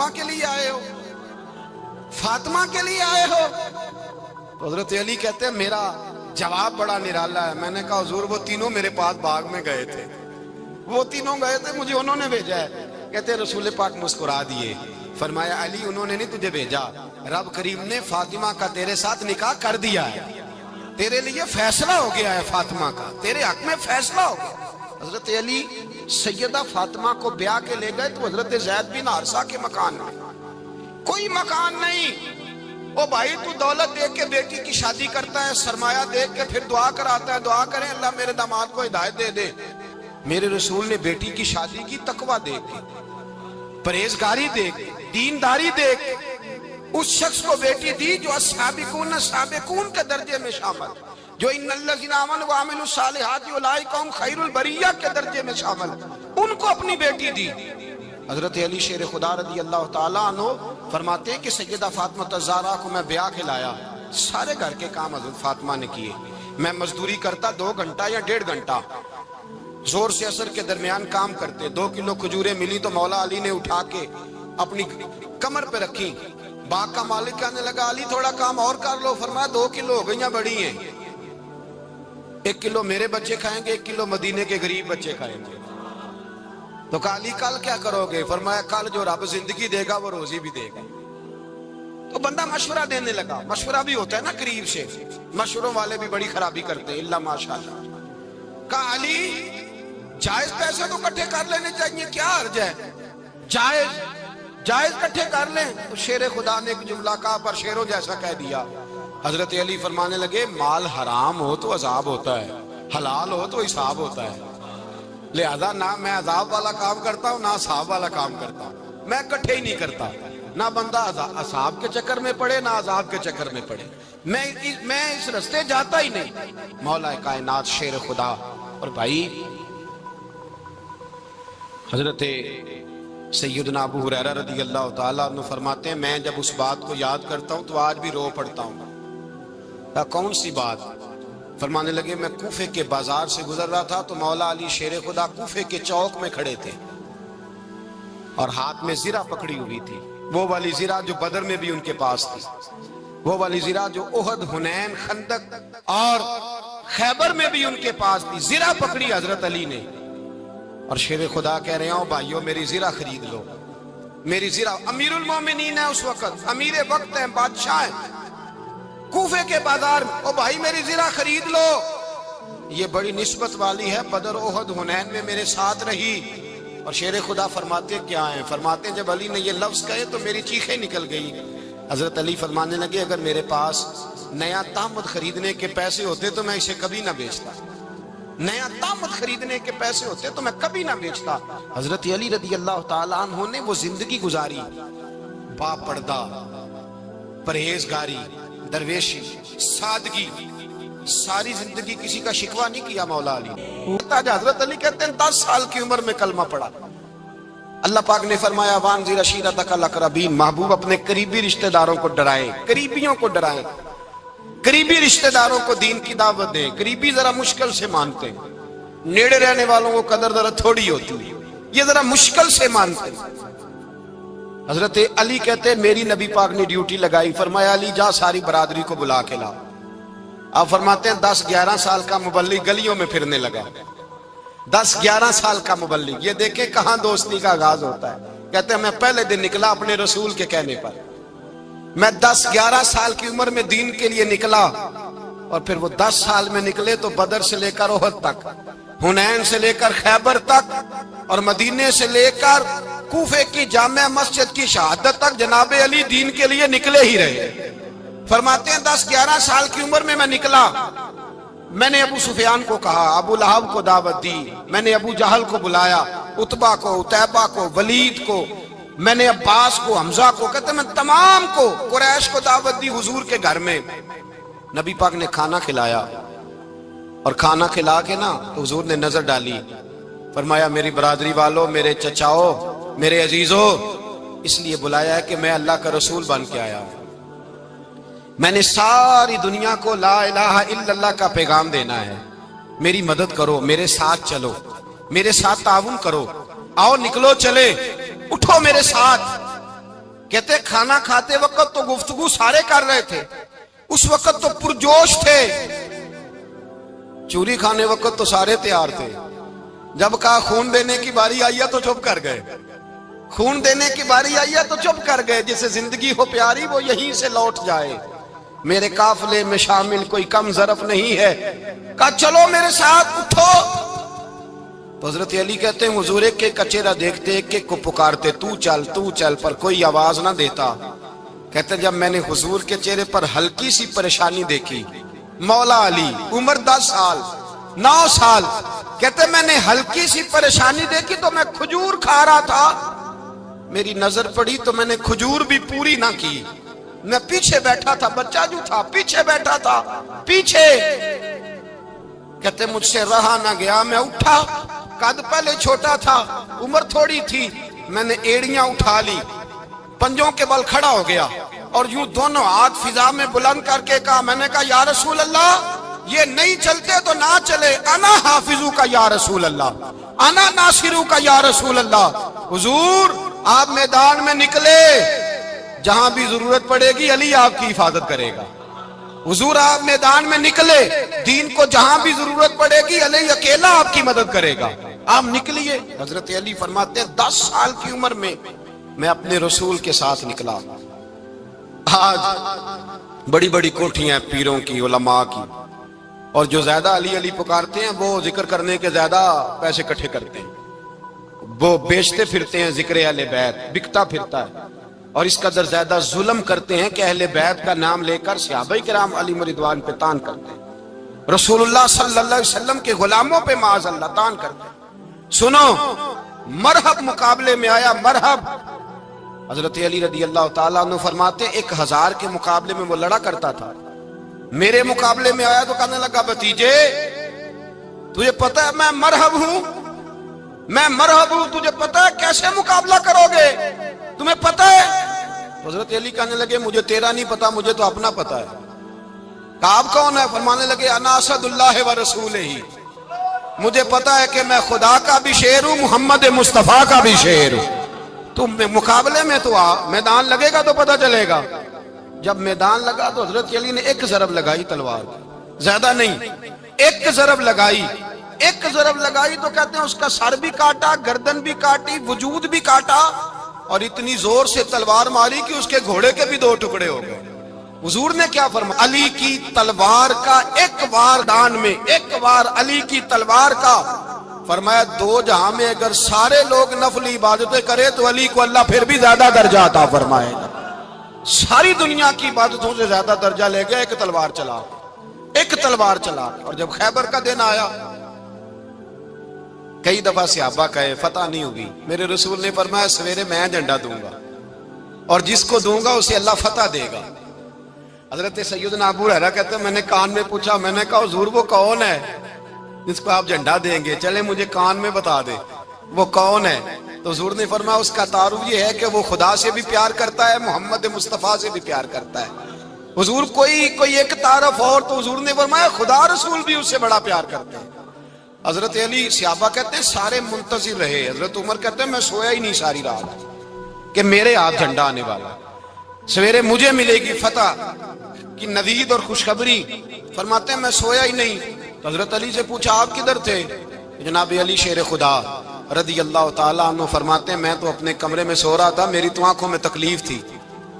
فاطمہ کے لیے آئے ہو؟ فاطمہ کے لیے آئے ہو؟ تو حضرت علی کہتے ہیں میرا جواب بڑا نرالا ہے. میں نے کہا حضور وہ تینوں میرے پاس باغ میں گئے تھے, وہ تینوں گئے تھے, مجھے انہوں نے بھیجا ہے. کہتے رسول پاک مسکرا دیے, فرمایا علی انہوں نے نہیں تجھے بھیجا, رب کریم نے فاطمہ کا تیرے ساتھ نکاح کر دیا ہے, تیرے لیے فیصلہ ہو گیا ہے فاطمہ کا, تیرے حق میں فیصلہ ہو گیا. حضرت علی سیدہ فاطمہ کو بیاہ کے لے گئے تو حضرت زید بن حارثہ کے مکان میں, کوئی مکان نہیں. او بھائی تو دولت دیکھ کے بیٹی کی شادی کرتا ہے, سرمایہ دیکھ کے پھر دعا کراتا ہے, دعا کریں اللہ میرے داماد کو ہدایت دے دے. میرے رسول نے بیٹی کی شادی کی تقوی دیکھ کے, پرہیزگاری دیکھ کے, دینداری دیکھ کے اس شخص کو بیٹی دی جو السابقون السابقون کے درجے میں شامل, جو ان الذین آمنوا وعملوا الصالحات اولئک هم خیر البریہ کے درجے میں شامل, ان کو اپنی بیٹی دی. حضرت علی شیر خدا رضی اللہ تعالیٰ عنہ فرماتے ہیں کہ سیدہ فاطمہ الزہرا کو میں بیاہ کے لایا, سارے گھر کے کام حضرت فاطمہ نے کیے. میں مزدوری کرتا 2 گھنٹہ یا 1.5 گھنٹہ, زور سے عصر کے درمیان کام کرتے. 2 کلو کھجوریں ملی تو مولا علی نے اٹھا کے اپنی کمر پہ رکھی. باغ کا مالک کہنے لگا علی تھوڑا کام اور کر لو. فرمایا 2 کلو ہو گئیاں بڑی ہیں, 1 کلو میرے بچے کھائیں گے, 1 کلو مدینے کے غریب بچے کھائیں گے. تو کہا علی کل کیا کرو گے؟ فرمایا کل جو رب زندگی دے گا وہ روزی بھی دے گا. تو بندہ مشورہ دینے لگا. مشورہ بھی ہوتا ہے نا قریب سے, مشوروں والے بھی بڑی خرابی کرتے ہیں اللہ ماشاءاللہ. کہا علی جائز پیسے تو کٹھے کر لینے چاہیے, کیا حرج ہے, جائز کٹھے کر لیں. تو شیر خدا نے ایک جملہ کہا پر شیروں جیسا کہہ دیا. حضرت علی فرمانے لگے مال حرام ہو تو عذاب ہوتا ہے, حلال ہو تو حساب ہوتا ہے. لہذا نہ میں عذاب والا کام کرتا ہوں نہ حساب والا کام کرتا ہوں, میں کٹھے ہی نہیں کرتا. نہ بندہ حساب کے چکر میں پڑے نہ عذاب کے چکر میں پڑے, میں اس رستے جاتا ہی نہیں. مولا کائنات شیر خدا. اور بھائی حضرت سیدنا ابو ہریرہ رضی اللہ تعالیٰ عنہ فرماتے ہیں میں جب اس بات کو یاد کرتا ہوں تو آج بھی رو پڑتا ہوں. کون سی بات؟ فرمانے لگے میں کوفے کے بازار سے گزر رہا تھا تو مولا علی شیر خدا کوفے کے چوک میں کھڑے تھے اور ہاتھ میں زرہ پکڑی ہوئی تھی, وہ والی زرہ جو بدر میں بھی ان کے پاس تھی, وہ والی زرہ جو احد, حنین, خندق اور خیبر میں بھی ان کے پاس تھی. زرہ پکڑی حضرت علی نے اور شیر خدا کہہ رہے ہوں بھائیو میری زرہ خرید لو. میری زرہ, امیر المومنین ہے اس وقت, امیر وقت ہیں, بادشاہ ہیں, کوفے کے بازار میں, او بھائی میری زرہ خرید لو. یہ بڑی نسبت والی ہے, بدر, احد, حنین میں میرے ساتھ رہی. اور شیر خدا فرماتے کیا ہیں؟ فرماتے ہیں جب علی نے یہ لفظ کہے تو میری چیخیں نکل گئی. حضرت علی فرمانے لگے اگر میرے پاس نیا تامت خریدنے کے پیسے ہوتے تو میں اسے کبھی نہ بیچتا, نیا تامت خریدنے کے پیسے ہوتے تو میں کبھی نہ بیچتا. حضرت علی رضی اللہ تعالیٰ عنہ نے وہ زندگی گزاری, با پردہ, پرہیزگاری, درویشی, سادگی, ساری زندگی کسی کا شکوہ نہیں کیا مولا علی نے. حضرت علی کہتے ہیں 10 سال کی عمر میں کلمہ پڑھا. اللہ پاک نے فرمایا وانذر عشیرتک الاقربین, محبوب اپنے قریبی رشتہ داروں کو ڈرائیں, قریبیوں کو ڈرائیں, قریبی رشتہ داروں کو دین کی دعوت دیں. قریبی ذرا مشکل سے مانتے ہیں, نیڑے رہنے والوں کو قدر ذرا تھوڑی ہوتی ہے, یہ ذرا مشکل سے مانتے ہیں. حضرت علی کہتے ہیں میری نبی پاک نے ڈیوٹی لگائی, فرمایا علی جا ساری برادری کو بلا کے لا. آپ فرماتے ہیں 10-11 سال کا مبلغ گلیوں میں پھرنے لگا, 10-11 سال کا مبلغ. یہ دیکھیں کہاں دوستی کا آغاز ہوتا ہے. کہتے ہیں میں پہلے دن نکلا اپنے رسول کے کہنے پر, میں 10-11 سال کی عمر میں دین کے لیے نکلا, اور پھر وہ 10 سال میں نکلے تو بدر سے لے کر احد تک, حنین سے لے کر خیبر تک, اور مدینے سے لے کر کوفے کی جامع مسجد کی شہادت تک جناب علی دین کے لیے نکلے ہی رہے. فرماتے ہیں 10-11 سال کی عمر میں نکلا. میں نے ابو سفیان کو کہا, ابو لہب کو دعوت دی, میں نے ابو جہل کو بلایا, عتبہ کو, عتیبہ کو, ولید کو, میں نے عباس کو, حمزہ کو, کہتے میں تمام کو, قریش کو دعوت دی حضور کے گھر میں. نبی پاک نے کھانا کھلایا, اور کھانا کھلا کے نا تو حضور نے نظر ڈالی, فرمایا میری برادری والوں, میرے چچاؤ, میرے عزیزوں, اس لیے بلایا ہے کہ میں اللہ کا رسول بن کے آیا ہوں. میں نے ساری دنیا کو لا الہ الا اللہ کا پیغام دینا ہے, میری مدد کرو, میرے ساتھ چلو, میرے ساتھ تعاون کرو, آؤ نکلو چلے, اٹھو میرے ساتھ. کہتے کھانا کھاتے وقت تو گفتگو سارے کر رہے تھے، اس وقت تو پرجوش تھے، چوری کھانے وقت تو سارے تیار تھے، جب کہا خون دینے کی باری آئی ہے تو چپ کر گئے، خون دینے کی باری آئی ہے تو چپ کر گئے، جسے زندگی ہو پیاری وہ یہیں سے لوٹ جائے، میرے قافلے میں شامل کوئی کم ظرف نہیں ہے، کہا چلو میرے ساتھ اٹھو۔ تو حضرت علی کہتے ہیں حضور ایک ایک کا چہرہ دیکھتے ایک ایک کو پکارتے تو چل، پر کوئی آواز نہ دیتا۔ کہتے جب میں نے حضور کے چہرے پر ہلکی سی پریشانی دیکھی، مولا علی عمر 10 سال 9 سال، کہتے میں نے ہلکی سی پریشانی دیکھی تو میں کھجور کھا رہا تھا، میری نظر پڑی تو میں نے کھجور بھی پوری نہ کی، میں پیچھے بیٹھا تھا، بچہ جو تھا پیچھے بیٹھا تھا، پیچھے۔ کہتے مجھ سے رہا نہ گیا، میں اٹھا، قد پہلے چھوٹا تھا، عمر تھوڑی تھی، میں نے ایڑیاں اٹھا لی، پنجوں کے بل کھڑا ہو گیا اور یوں دونوں ہاتھ فضا میں بلند کر کے کہا، میں نے کہا یا رسول اللہ یہ نہیں چلتے تو نہ چلے، انا حافظو کا یا رسول اللہ، انا ناصرو کا یا رسول اللہ۔ حضور آپ میدان میں نکلے، جہاں بھی ضرورت پڑے گی علی آپ کی حفاظت کرے گا، حضور آپ میدان میں نکلے، دین کو جہاں بھی ضرورت پڑے گی علی اکیلا آپ کی مدد کرے گا، آپ نکلیے۔ حضرت علی فرماتے ہیں 10 سال کی عمر میں میں اپنے رسول کے ساتھ نکلا۔ آج بڑی بڑی کوٹھیاں پیروں کی، علماء کی، اور جو زیادہ علی علی پکارتے ہیں وہ ذکر کرنے کے زیادہ پیسے اکٹھے کرتے ہیں، وہ بیچتے پھرتے ہیں ذکر اہل بیت، بکتا پھرتا ہے، اور اس قدر زیادہ ظلم کرتے ہیں کہ اہل بیت کا نام لے کر صحابہ کرام علی رضوان پہ تان کرتے ہیں، رسول اللہ صلی اللہ علیہ وسلم کے غلاموں پہ معاذ اللہ تان کرتے ہیں۔ سنو مرحب مقابلے میں آیا، مرحب۔ حضرت علی رضی اللہ تعالیٰ عنہ فرماتے 1000 کے مقابلے میں وہ لڑا کرتا تھا، میرے مقابلے میں آیا تو کہنے لگا بھتیجے تجھے پتہ ہے میں مرحب ہوں، میں مرحب ہوں، تجھے پتہ ہے کیسے مقابلہ کرو گے، تمہیں پتہ ہے؟ حضرت علی کہنے لگے مجھے تیرا نہیں پتا، مجھے تو اپنا پتا ہے۔ کہا آپ کون ہے؟ فرمانے لگے انا اسد اللہ و رسولہ، مجھے پتا ہے کہ میں خدا کا بھی شیر ہوں، محمد مصطفیٰ کا بھی شیر ہوں۔ تم مقابلے میں تو آ، میدان لگے گا تو پتہ چلے گا۔ جب میدان لگا تو حضرت علی نے ایک ضرب لگائی تلوار، زیادہ نہیں، ایک ضرب لگائی، ایک ضرب لگائی تو کہتے ہیں اس کا سر بھی کاٹا، گردن بھی کاٹی، وجود بھی کاٹا، اور اتنی زور سے تلوار ماری کہ اس کے گھوڑے کے بھی 2 ٹکڑے ہو گئے۔ حضور نے کیا فرمایا؟ علی کی تلوار کا ایک وار دان میں، ایک وار علی کی تلوار کا، فرمایا 2 جہاں میں اگر سارے لوگ نفل عبادتیں کرے تو علی کو اللہ پھر بھی زیادہ درجہ عطا فرمائے گا، ساری دنیا کی عبادتوں سے زیادہ درجہ لے گیا ایک تلوار چلا، ایک تلوار چلا۔ اور جب خیبر کا دن آیا، کئی دفعہ صحابہ کہے فتح نہیں ہوگی، میرے رسول نے فرمایا سویرے میں جھنڈا دوں گا اور جس کو دوں گا اسے اللہ فتح دے گا۔ حضرت سیدنا ابو ہریرہ کہتے ہیں میں نے کان میں پوچھا، میں نے کہا حضور وہ کون ہے جس کو آپ جھنڈا دیں گے؟ چلے مجھے کان میں بتا دے وہ کون ہے۔ تو حضور نے فرمایا اس کا تعارف یہ ہے کہ وہ خدا سے بھی پیار کرتا ہے، محمد مصطفیٰ سے بھی پیار کرتا ہے۔ حضور کوئی ایک تعارف اور، تو حضور نے فرمایا خدا رسول بھی اس سے بڑا پیار کرتے ہیں۔ حضرت علی، صحابہ کہتے ہیں سارے منتظر رہے، حضرت عمر کہتے ہیں میں سویا ہی نہیں ساری رات کہ میرے ہاتھ جھنڈا آنے والا، سویرے مجھے ملے گی فتح کی نوید اور خوشخبری۔ فرماتے ہیں میں سویا ہی نہیں۔ تو حضرت علی سے پوچھا آپ کدھر تھے؟ جناب علی شیر خدا رضی اللہ تعالیٰ عنہ فرماتے ہیں میں تو اپنے کمرے میں سو رہا تھا، میری تو آنکھوں میں تکلیف تھی،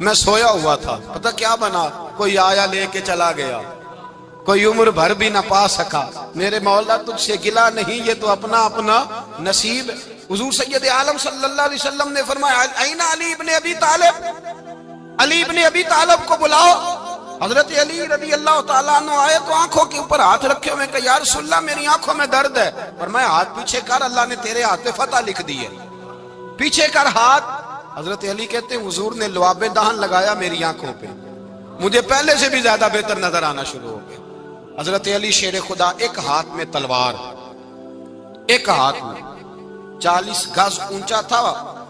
میں سویا ہوا تھا، پتہ کیا بنا، کوئی آیا لے کے چلا گیا، کوئی عمر بھر بھی نہ پا سکا، میرے مولا تجھ سے گلا نہیں، یہ تو اپنا اپنا نصیب۔ حضور سید عالم صلی اللہ علیہ وسلم نے فرمایا این علی ابن ابی طالب، علی ابن ابی طالب کو بلاؤ۔ حضرت علی رضی اللہ تعالیٰ عنہ آئے تو آنکھوں کے اوپر ہاتھ رکھے ہوئے کہ یا رسول اللہ میری آنکھوں میں درد ہے۔ فرمایا ہاتھ پیچھے کر، اللہ نے تیرے ہاتھ پہ فتح لکھ دی ہے، پیچھے کر ہاتھ۔ حضرت علی کہتے ہیں حضور نے لعاب دہن لگایا میری آنکھوں پہ، مجھے پہلے سے بھی زیادہ بہتر نظر آنا شروع ہو گیا۔ حضرت علی شیر خدا، ایک ہاتھ میں تلوار، ایک ہاتھ میں 40 گز اونچا تھا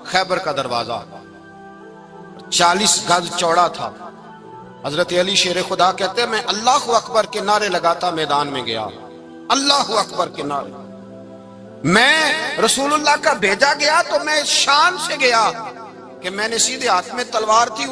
خیبر کا دروازہ، 40 گز چوڑا تھا۔ حضرت علی شیر خدا کہتے ہیں میں اللہ اکبر کے نعرے لگاتا میدان میں گیا، اللہ اکبر کے نعرے۔ میں رسول اللہ کا بھیجا گیا تو میں شان سے گیا، کہ میں نے سیدھے ہاتھ میں تلوار تھی